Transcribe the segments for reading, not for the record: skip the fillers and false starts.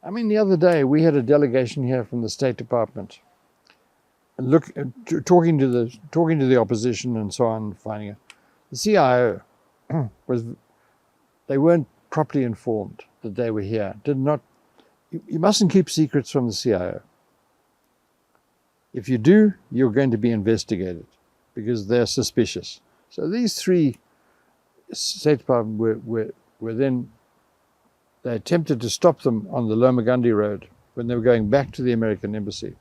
I mean, the other day we had a delegation here from the State Department, talking to the opposition and so on, finding out the CIO they weren't properly informed that they were here. You mustn't keep secrets from the CIO. If you do, you're going to be investigated because they're suspicious. So these three State Department were then, they attempted to stop them on the Lomagundi road when they were going back to the American embassy.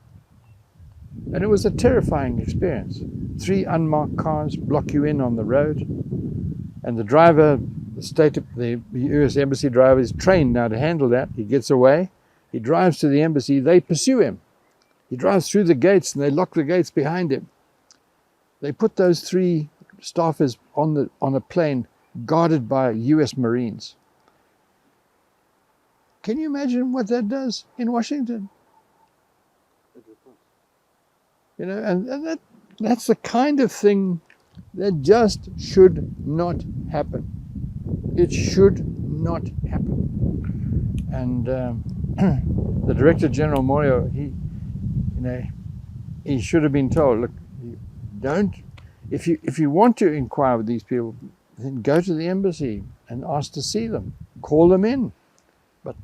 And it was a terrifying experience. 3 unmarked cars block you in on the road, and the driver, the US embassy driver, is trained now to handle that. He gets away, he drives to the embassy, they pursue him. He drives through the gates and they lock the gates behind him. They put those 3 staffers on a plane guarded by US Marines. Can you imagine what that does in Washington? You know, and that's the kind of thing that just should not happen. It should not happen. And the Director General Moyo, he should have been told, look, if you want to inquire with these people, then go to the embassy and ask to see them. Call them in. But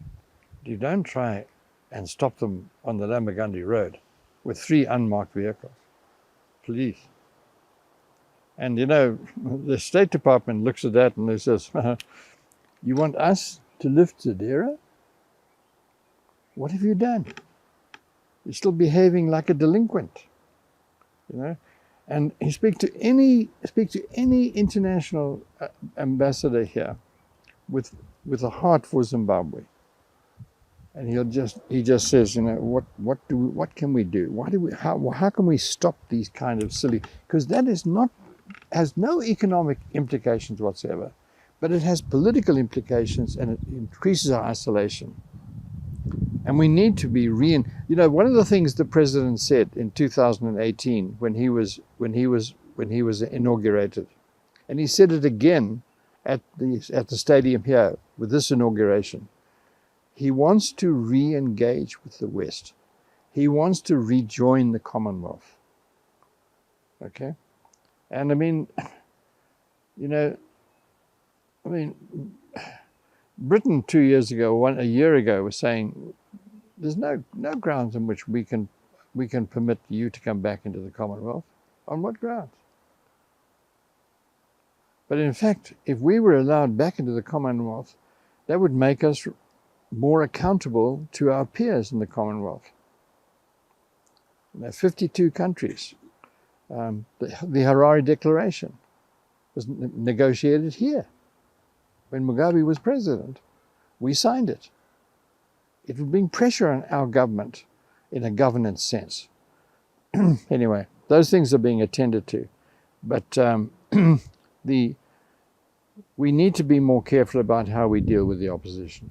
you don't try and stop them on the Lomagundi road with 3 unmarked vehicles. Please. And you know, the State Department looks at that and they says, you want us to lift Zadira? What have you done? You're still behaving like a delinquent. You know? And you speak to any international ambassador here with a heart for Zimbabwe, and he just says, you know, what can we do? How can we stop these kind of silly? Because that has no economic implications whatsoever, but it has political implications and it increases our isolation. And we need to be you know, one of the things the president said in 2018 when he was inaugurated, and he said it again at the stadium here with this inauguration, he wants to re-engage with the West. He wants to rejoin the Commonwealth. Okay? And I mean, you know, Britain 2 years ago, a year ago, was saying there's no grounds on which we can permit you to come back into the Commonwealth. On what grounds? But in fact, if we were allowed back into the Commonwealth, that would make us more accountable to our peers in the Commonwealth. There are 52 countries. The Harare Declaration was negotiated here. When Mugabe was president, we signed it. It would bring pressure on our government in a governance sense. Anyway, those things are being attended to. But we need to be more careful about how we deal with the opposition.